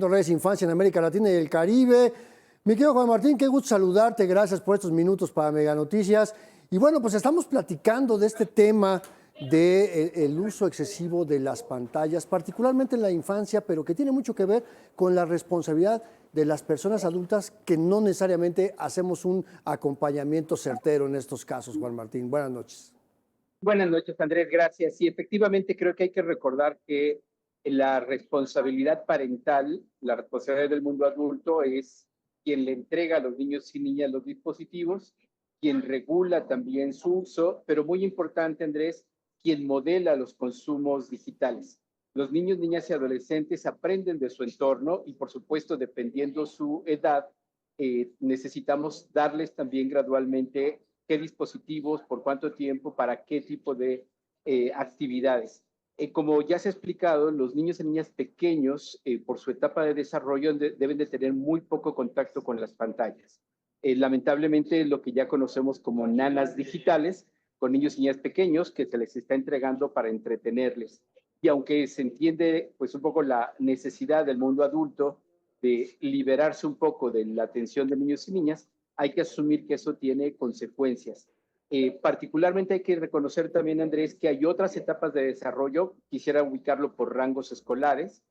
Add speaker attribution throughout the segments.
Speaker 1: Tejiendo Redes Infancia en América Latina y el Caribe. Mi querido Juan Martín, qué gusto saludarte, gracias por estos minutos para Mega Noticias. Y bueno, pues estamos platicando de este tema del uso excesivo de las pantallas, particularmente en la infancia, pero que tiene mucho que ver con la responsabilidad de las personas adultas que no necesariamente hacemos un acompañamiento certero en estos casos, Juan Martín. Buenas noches.
Speaker 2: Buenas noches, Andrés, gracias. Sí, efectivamente creo que hay que recordar que la responsabilidad parental, la responsabilidad del mundo adulto es quien le entrega a los niños y niñas los dispositivos, quien regula también su uso, pero muy importante, Andrés, quien modela los consumos digitales. Los niños, niñas y adolescentes aprenden de su entorno y, por supuesto, dependiendo su edad, necesitamos darles también gradualmente qué dispositivos, por cuánto tiempo, para qué tipo de actividades. Como ya se ha explicado, los niños y niñas pequeños, por su etapa de desarrollo, deben de tener muy poco contacto con las pantallas. Lamentablemente, lo que ya conocemos como nanas digitales, con niños y niñas pequeños que se les está entregando para entretenerles. Y aunque se entiende pues un poco la necesidad del mundo adulto de liberarse un poco de la atención de niños y niñas, hay que asumir que eso tiene consecuencias. Particularmente hay que reconocer también, Andrés, que hay otras etapas de desarrollo, quisiera ubicarlo por rangos escolares,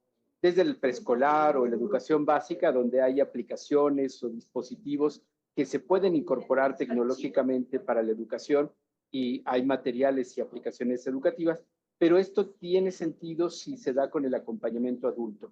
Speaker 2: desde el preescolar o la educación básica, donde hay aplicaciones o dispositivos que se pueden incorporar tecnológicamente para la educación y hay materiales y aplicaciones educativas, pero esto tiene sentido si se da con el acompañamiento adulto.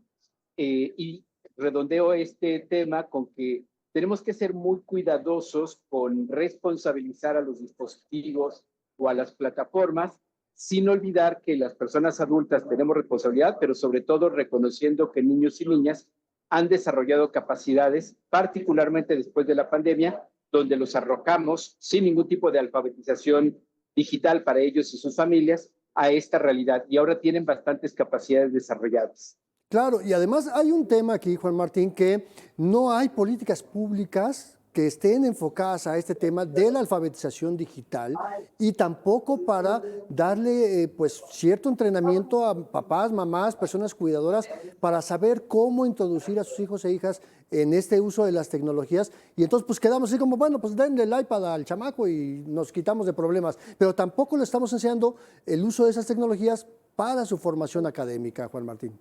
Speaker 2: Y redondeo este tema con que tenemos que ser muy cuidadosos con responsabilizar a los dispositivos o a las plataformas, sin olvidar que las personas adultas tenemos responsabilidad, pero sobre todo reconociendo que niños y niñas han desarrollado capacidades, particularmente después de la pandemia, donde los arrojamos sin ningún tipo de alfabetización digital para ellos y sus familias a esta realidad. Y ahora tienen bastantes capacidades desarrolladas.
Speaker 1: Claro, y además hay un tema aquí, Juan Martín, que no hay políticas públicas que estén enfocadas a este tema de la alfabetización digital y tampoco para darle pues cierto entrenamiento a papás, mamás, personas cuidadoras para saber cómo introducir a sus hijos e hijas en este uso de las tecnologías y entonces pues quedamos así como, bueno, pues denle el iPad al chamaco y nos quitamos de problemas, pero tampoco le estamos enseñando el uso de esas tecnologías para su formación académica, Juan Martín.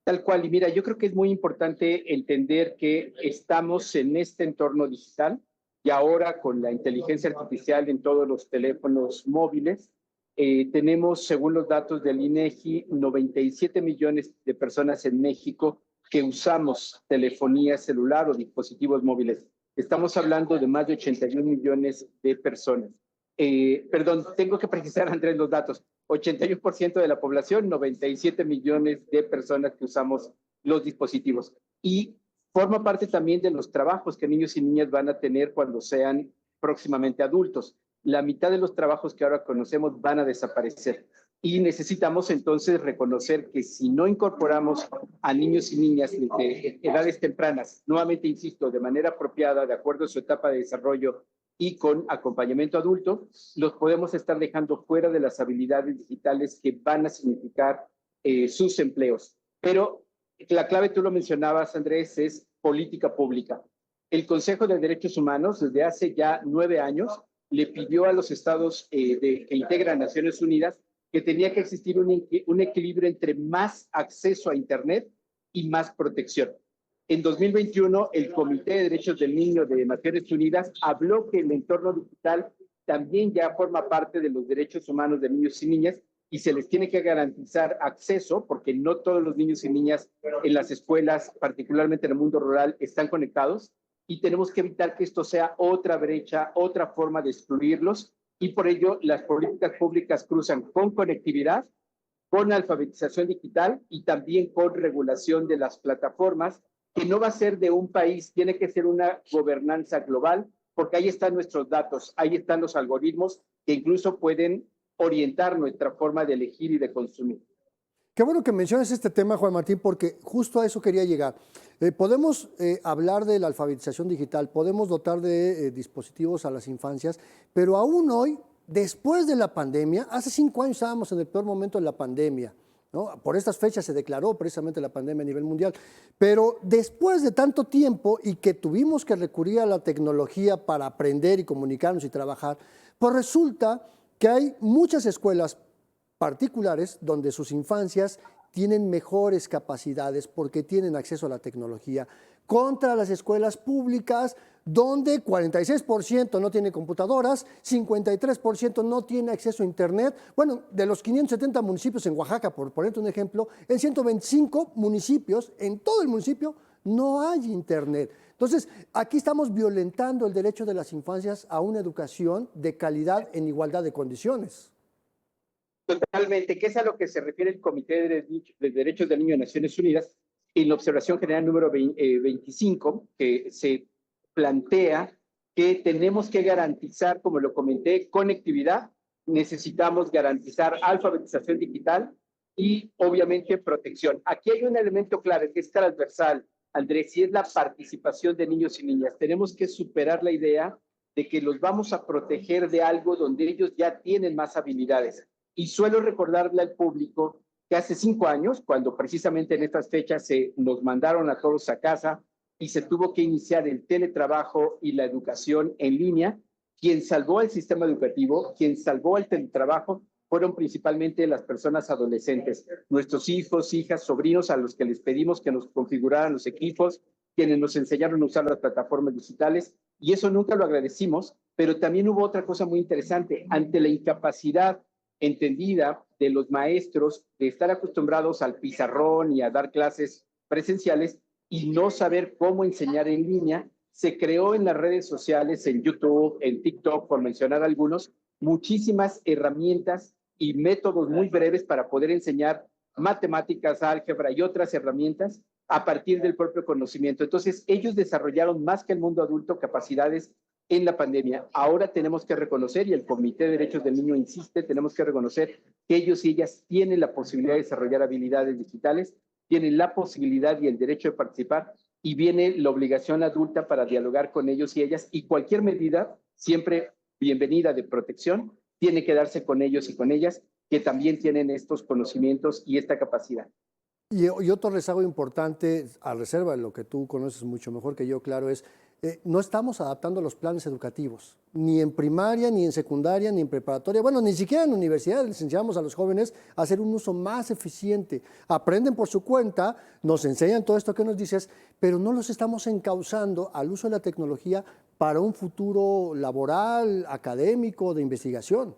Speaker 2: Tal cual, y mira, yo creo que es muy importante entender que estamos en este entorno digital y ahora con la inteligencia artificial en todos los teléfonos móviles, tenemos, según los datos del INEGI, 97 millones de personas en México que usamos telefonía celular o dispositivos móviles. Estamos hablando de más de 81 millones de personas. Perdón, tengo que precisar, Andrés, los datos. 81% de la población, 97 millones de personas que usamos los dispositivos. Y forma parte también de los trabajos que niños y niñas van a tener cuando sean próximamente adultos. La mitad de los trabajos que ahora conocemos van a desaparecer. Y necesitamos entonces reconocer que si no incorporamos a niños y niñas de edades tempranas, nuevamente insisto, de manera apropiada, de acuerdo a su etapa de desarrollo, y con acompañamiento adulto, los podemos estar dejando fuera de las habilidades digitales que van a significar sus empleos. Pero la clave, tú lo mencionabas, Andrés, es política pública. El Consejo de Derechos Humanos, desde hace ya 9 años, le pidió a los estados que integran Naciones Unidas que tenía que existir un equilibrio entre más acceso a Internet y más protección. En 2021, el Comité de Derechos del Niño de Naciones Unidas habló que el entorno digital también ya forma parte de los derechos humanos de niños y niñas y se les tiene que garantizar acceso, porque no todos los niños y niñas en las escuelas, particularmente en el mundo rural, están conectados y tenemos que evitar que esto sea otra brecha, otra forma de excluirlos y por ello las políticas públicas cruzan con conectividad, con alfabetización digital y también con regulación de las plataformas, que no va a ser de un país, tiene que ser una gobernanza global, porque ahí están nuestros datos, ahí están los algoritmos que incluso pueden orientar nuestra forma de elegir y de consumir.
Speaker 1: Qué bueno que menciones este tema, Juan Martín, porque justo a eso quería llegar. Podemos hablar de la alfabetización digital, podemos dotar de dispositivos a las infancias, pero aún hoy, después de la pandemia, hace 5 años estábamos en el peor momento de la pandemia, ¿no? Por estas fechas se declaró precisamente la pandemia a nivel mundial. Pero después de tanto tiempo y que tuvimos que recurrir a la tecnología para aprender y comunicarnos y trabajar, pues resulta que hay muchas escuelas particulares donde sus infancias tienen mejores capacidades porque tienen acceso a la tecnología contra las escuelas públicas donde 46% no tiene computadoras, 53% no tiene acceso a Internet. Bueno, de los 570 municipios en Oaxaca, por ponerte un ejemplo, en 125 municipios, en todo el municipio, no hay Internet. Entonces, aquí estamos violentando el derecho de las infancias a una educación de calidad en igualdad de condiciones.
Speaker 2: Totalmente, que es a lo que se refiere el Comité de Derechos del Niño de Naciones Unidas en la observación general número 25, que se plantea que tenemos que garantizar, como lo comenté, conectividad, necesitamos garantizar alfabetización digital y obviamente protección. Aquí hay un elemento claro que es transversal, Andrés, y es la participación de niños y niñas. Tenemos que superar la idea de que los vamos a proteger de algo donde ellos ya tienen más habilidades. Y suelo recordarle al público que hace 5 años, cuando precisamente en estas fechas nos mandaron a todos a casa y se tuvo que iniciar el teletrabajo y la educación en línea, quien salvó el sistema educativo, quien salvó el teletrabajo, fueron principalmente las personas adolescentes, nuestros hijos, hijas, sobrinos, a los que les pedimos que nos configuraran los equipos, quienes nos enseñaron a usar las plataformas digitales, y eso nunca lo agradecimos, pero también hubo otra cosa muy interesante, ante la incapacidad entendida de los maestros de estar acostumbrados al pizarrón y a dar clases presenciales y no saber cómo enseñar en línea, se creó en las redes sociales, en YouTube, en TikTok, por mencionar algunos, muchísimas herramientas y métodos muy breves para poder enseñar matemáticas, álgebra y otras herramientas a partir del propio conocimiento. Entonces, ellos desarrollaron más que el mundo adulto capacidades en la pandemia. Ahora tenemos que reconocer, y el Comité de Derechos del Niño insiste, tenemos que reconocer que ellos y ellas tienen la posibilidad de desarrollar habilidades digitales, tienen la posibilidad y el derecho de participar, y viene la obligación adulta para dialogar con ellos y ellas, y cualquier medida, siempre bienvenida de protección, tiene que darse con ellos y con ellas, que también tienen estos conocimientos y esta capacidad.
Speaker 1: Y otro rezago importante, a reserva de lo que tú conoces mucho mejor que yo, claro, es no estamos adaptando los planes educativos, ni en primaria, ni en secundaria, ni en preparatoria, bueno, ni siquiera en universidad les enseñamos a los jóvenes a hacer un uso más eficiente. Aprenden por su cuenta, nos enseñan todo esto que nos dices, pero no los estamos encauzando al uso de la tecnología para un futuro laboral, académico, de investigación.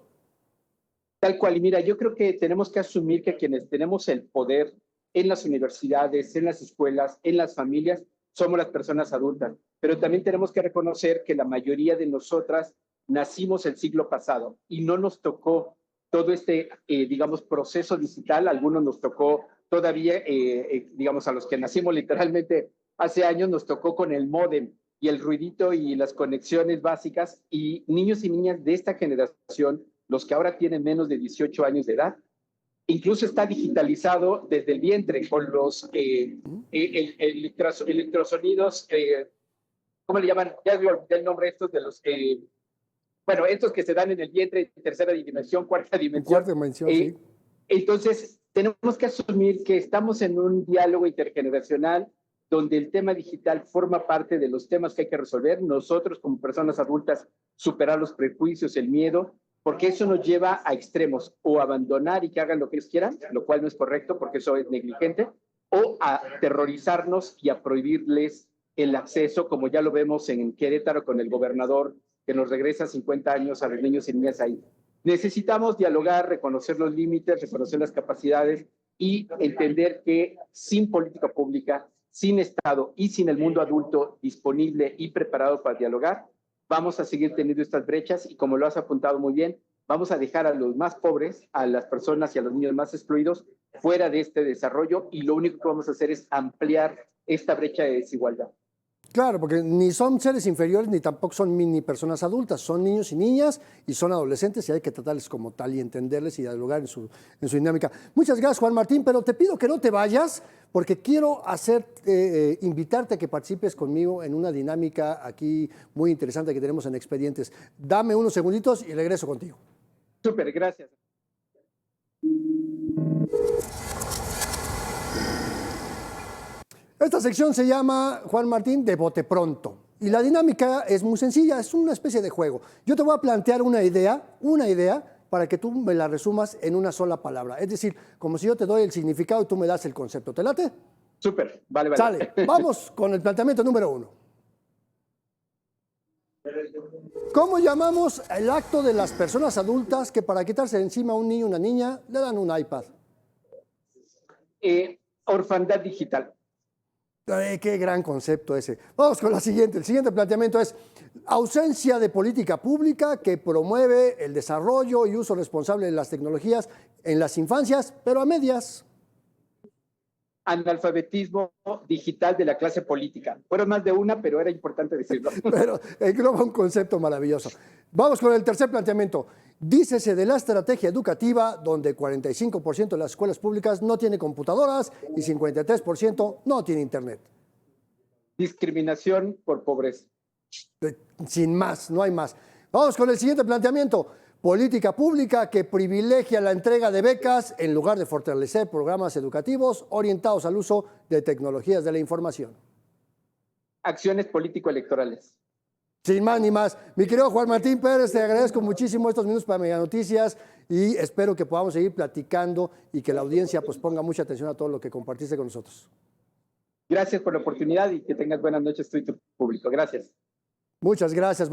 Speaker 2: Tal cual, y mira, yo creo que tenemos que asumir que quienes tenemos el poder en las universidades, en las escuelas, en las familias, somos las personas adultas, pero también tenemos que reconocer que la mayoría de nosotras nacimos el siglo pasado y no nos tocó todo este, digamos, proceso digital, a algunos nos tocó todavía, digamos, a los que nacimos literalmente hace años, nos tocó con el módem y el ruidito y las conexiones básicas, y niños y niñas de esta generación, los que ahora tienen menos de 18 años de edad, incluso está digitalizado desde el vientre con los electrosonidos, ¿cómo le llaman? Ya me olvidé el nombre estos de los, bueno, estos que se dan en el vientre, tercera dimensión, cuarta
Speaker 1: En
Speaker 2: dimensión.
Speaker 1: cuarta dimensión, sí.
Speaker 2: Entonces, tenemos que asumir que estamos en un diálogo intergeneracional donde el tema digital forma parte de los temas que hay que resolver. Nosotros, como personas adultas, superar los prejuicios, el miedo, porque eso nos lleva a extremos, o abandonar y que hagan lo que ellos quieran, lo cual no es correcto porque eso es negligente, o a aterrorizarnos y a prohibirles el acceso, como ya lo vemos en Querétaro con el gobernador que nos regresa 50 años a los niños y niñas ahí. Necesitamos dialogar, reconocer los límites, reconocer las capacidades y entender que sin política pública, sin Estado y sin el mundo adulto disponible y preparado para dialogar, vamos a seguir teniendo estas brechas y, como lo has apuntado muy bien, vamos a dejar a los más pobres, a las personas y a los niños más excluidos fuera de este desarrollo, y lo único que vamos a hacer es ampliar esta brecha de desigualdad.
Speaker 1: Claro, porque ni son seres inferiores ni tampoco son mini personas adultas, son niños y niñas y son adolescentes y hay que tratarles como tal y entenderles y dialogar en su dinámica. Muchas gracias, Juan Martín, pero te pido que no te vayas porque quiero invitarte a que participes conmigo en una dinámica aquí muy interesante que tenemos en Expedientes. Dame unos segunditos y regreso contigo.
Speaker 2: Súper, gracias.
Speaker 1: Esta sección se llama, Juan Martín, de bote pronto. Y la dinámica es muy sencilla, es una especie de juego. Yo te voy a plantear una idea, para que tú me la resumas en una sola palabra. Es decir, como si yo te doy el significado y tú me das el concepto. ¿Te late?
Speaker 2: Súper, vale, vale.
Speaker 1: Sale, vamos con el planteamiento número 1. ¿Cómo llamamos el acto de las personas adultas que para quitarse de encima a un niño o una niña le dan un iPad?
Speaker 2: Orfandad digital.
Speaker 1: Qué gran concepto ese. Vamos con la siguiente. El siguiente planteamiento es ausencia de política pública que promueve el desarrollo y uso responsable de las tecnologías en las infancias, pero a medias.
Speaker 2: Analfabetismo digital de la clase política. Fueron más de una, pero era importante decirlo.
Speaker 1: Pero engloba un concepto maravilloso. Vamos con el tercer planteamiento. Dícese de la estrategia educativa donde 45% de las escuelas públicas no tiene computadoras y 53% no tiene internet.
Speaker 2: Discriminación por pobreza.
Speaker 1: Sin más, no hay más. Vamos con el siguiente planteamiento. Política pública que privilegia la entrega de becas en lugar de fortalecer programas educativos orientados al uso de tecnologías de la información.
Speaker 2: Acciones político-electorales.
Speaker 1: Sin más ni más. Mi querido Juan Martín Pérez, te agradezco muchísimo estos minutos para Mega Noticias y espero que podamos seguir platicando y que la audiencia pues ponga mucha atención a todo lo que compartiste con nosotros.
Speaker 2: Gracias por la oportunidad y que tengas buenas noches tú y tu público. Gracias.
Speaker 1: Muchas gracias.